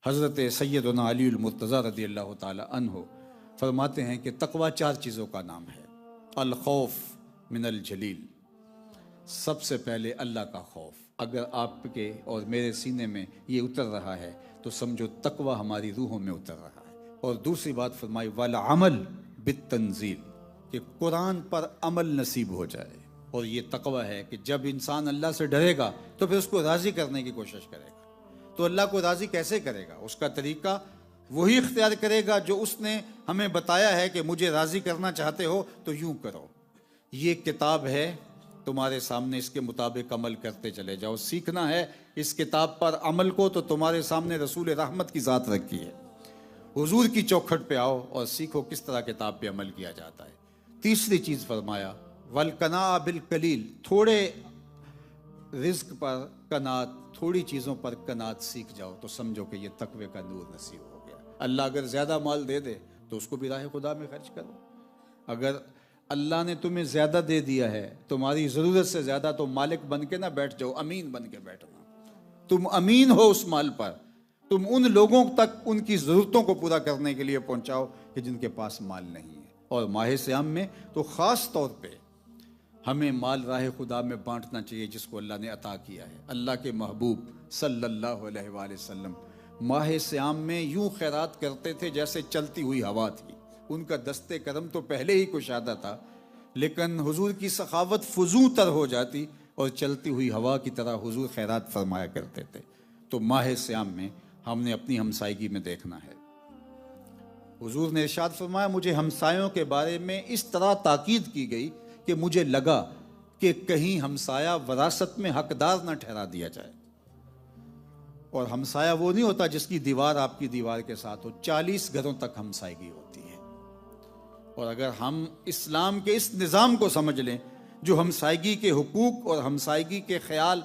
حضرت سیدنا علی المرتضیٰ رضی اللہ تعالی عنہ فرماتے ہیں کہ تقوی 4 چیزوں کا نام ہے۔ الخوف من الجلیل، سب سے پہلے اللہ کا خوف۔ اگر آپ کے اور میرے سینے میں یہ اتر رہا ہے تو سمجھو تقوی ہماری روحوں میں اتر رہا ہے۔ اور دوسری بات فرمائی والعمل بالتنزیل، کہ قرآن پر عمل نصیب ہو جائے۔ اور یہ تقوی ہے کہ جب انسان اللہ سے ڈرے گا تو پھر اس کو راضی کرنے کی کوشش کرے گا۔ تو اللہ کو راضی کیسے کرے گا؟ اس کا طریقہ وہی اختیار کرے گا جو اس نے ہمیں بتایا ہے کہ مجھے راضی کرنا چاہتے ہو تو یوں کرو۔ یہ کتاب ہے تمہارے سامنے، اس کے مطابق عمل کرتے چلے جاؤ۔ سیکھنا ہے اس کتاب پر عمل کو تو تمہارے سامنے رسول رحمت کی ذات رکھی ہے، حضور کی چوکھٹ پہ آؤ اور سیکھو کس طرح کتاب پہ عمل کیا جاتا ہے۔ تیسری چیز فرمایا والقناع بالقلیل، تھوڑے رزق پر قناعت، تھوڑی چیزوں پر قناعت سیکھ جاؤ تو سمجھو کہ یہ تقوی کا نور نصیب ہو گیا۔ اللہ اگر زیادہ مال دے دے تو اس کو بھی راہ خدا میں خرچ کرو۔ اگر اللہ نے تمہیں زیادہ دے دیا ہے، تمہاری ضرورت سے زیادہ، تو مالک بن کے نہ بیٹھ جاؤ، امین بن کے بیٹھنا۔ تم امین ہو اس مال پر، تم ان لوگوں تک ان کی ضرورتوں کو پورا کرنے کے لیے پہنچاؤ کہ جن کے پاس مال نہیں ہے۔ اور ماہ صیام میں تو خاص طور پہ ہمیں مال راہ خدا میں بانٹنا چاہیے جس کو اللہ نے عطا کیا ہے۔ اللہ کے محبوب صلی اللہ علیہ وآلہ وسلم ماہ صیام میں یوں خیرات کرتے تھے جیسے چلتی ہوئی ہوا تھی۔ ان کا دست کرم تو پہلے ہی کشادہ تھا، لیکن حضور کی سخاوت فزوں تر ہو جاتی اور چلتی ہوئی ہوا کی طرح حضور خیرات فرمایا کرتے تھے۔ تو ماہ صیام میں ہم نے اپنی ہمسائیگی میں دیکھنا ہے۔ حضور نے ارشاد فرمایا مجھے ہمسایوں کے بارے میں اس طرح تاکید کی گئی کہ مجھے لگا کہ کہیں ہمسایہ وراثت میں حقدار نہ ٹھہرا دیا جائے۔ اور ہمسایہ وہ نہیں ہوتا جس کی دیوار آپ کی دیوار کے ساتھ ہو، 40 گھروں تک ہمسائیگی ہوتی ہے۔ اور اگر ہم اسلام کے اس نظام کو سمجھ لیں جو ہمسائیگی کے حقوق اور ہمسائیگی کے خیال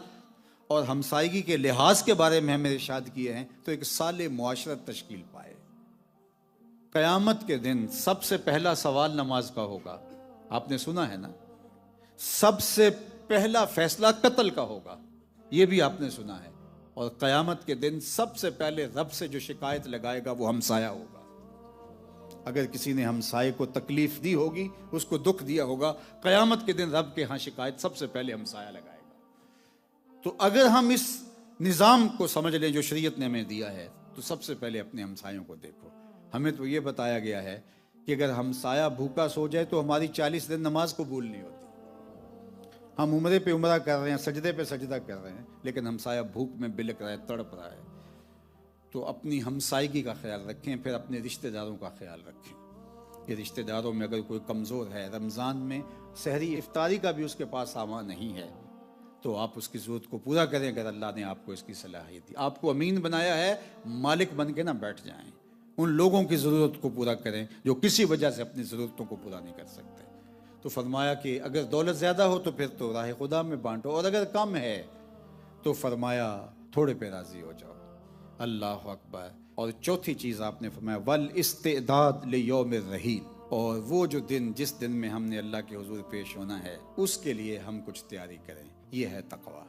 اور ہمسائیگی کے لحاظ کے بارے میں ہمیں ارشاد کیے ہیں، تو ایک صالح معاشرت تشکیل پائے۔ قیامت کے دن سب سے پہلا سوال نماز کا ہوگا، آپ نے سنا ہے نا؟ سب سے پہلا فیصلہ قتل کا ہوگا، یہ بھی آپ نے سنا ہے۔ اور قیامت کے دن سب سے پہلے رب سے جو شکایت لگائے گا وہ ہمسایہ ہوگا۔ اگر کسی نے ہمسائے کو تکلیف دی ہوگی، اس کو دکھ دیا ہوگا، قیامت کے دن رب کے ہاں شکایت سب سے پہلے ہمسایہ لگائے گا۔ تو اگر ہم اس نظام کو سمجھ لیں جو شریعت نے ہمیں دیا ہے تو سب سے پہلے اپنے ہمسایوں کو دیکھو۔ ہمیں تو یہ بتایا گیا ہے کہ اگر ہمسایہ بھوکا سو جائے تو ہماری 40 دن نماز قبول نہیں ہوتی۔ ہم عمرے پہ عمرہ کر رہے ہیں، سجدے پہ سجدہ کر رہے ہیں، لیکن ہمسایہ بھوک میں بلک رہا ہے، تڑپ رہا ہے۔ تو اپنی ہمسائیگی کا خیال رکھیں، پھر اپنے رشتہ داروں کا خیال رکھیں کہ رشتہ داروں میں اگر کوئی کمزور ہے، رمضان میں سحری افطاری کا بھی اس کے پاس سامان نہیں ہے، تو آپ اس کی ضرورت کو پورا کریں اگر اللہ نے آپ کو اس کی صلاحیت دی۔ آپ کو امین بنایا ہے، مالک بن کے نہ بیٹھ جائیں، ان لوگوں کی ضرورت کو پورا کریں جو کسی وجہ سے اپنی ضرورتوں کو پورا نہیں کر سکتے۔ تو فرمایا کہ اگر دولت زیادہ ہو تو پھر تو راہ خدا میں بانٹو، اور اگر کم ہے تو فرمایا تھوڑے پہ راضی ہو جاؤ۔ اللہ اکبر۔ اور چوتھی چیز آپ نے فرمایا والاستعداد لیوم الرحیل، اور وہ جو دن جس دن میں ہم نے اللہ کے حضور پیش ہونا ہے اس کے لیے ہم کچھ تیاری کریں۔ یہ ہے تقویٰ،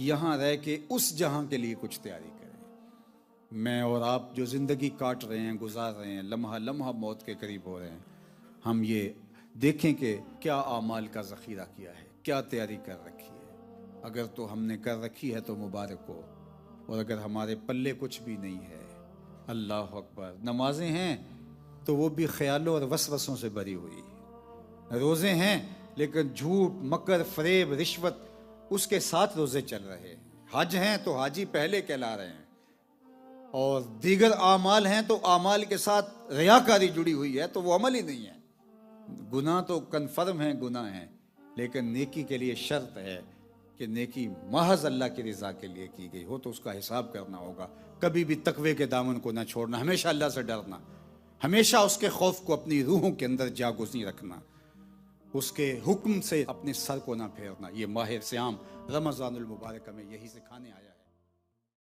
یہاں رہ کے اس جہاں کے لیے کچھ تیاری کریں۔ میں اور آپ جو زندگی کاٹ رہے ہیں، گزار رہے ہیں، لمحہ لمحہ موت کے قریب ہو رہے ہیں، ہم یہ دیکھیں کہ کیا اعمال کا ذخیرہ کیا ہے، کیا تیاری کر رکھی ہے۔ اگر تو ہم نے کر رکھی ہے تو مبارک ہو، اور اگر ہمارے پلے کچھ بھی نہیں ہے، اللہ اکبر۔ نمازیں ہیں تو وہ بھی خیالوں اور وسوسوں سے بھری ہوئی، روزے ہیں لیکن جھوٹ، مکر، فریب، رشوت اس کے ساتھ روزے چل رہے ہیں۔ حج ہیں تو حاجی پہلے کہلا رہے ہیں، اور دیگر اعمال ہیں تو اعمال کے ساتھ ریاکاری جڑی ہوئی ہے تو وہ عمل ہی نہیں ہے۔ گناہ تو کنفرم ہیں، گناہ ہیں، لیکن نیکی کے لیے شرط ہے کہ نیکی محض اللہ کی رضا کے لیے کی گئی ہو تو اس کا حساب کرنا ہوگا۔ کبھی بھی تقوی کے دامن کو نہ چھوڑنا، ہمیشہ اللہ سے ڈرنا، ہمیشہ اس کے خوف کو اپنی روحوں کے اندر جاگزیں رکھنا، اس کے حکم سے اپنے سر کو نہ پھیرنا۔ یہ ماہ صیام رمضان المبارک میں یہی سکھانے آیا ہے۔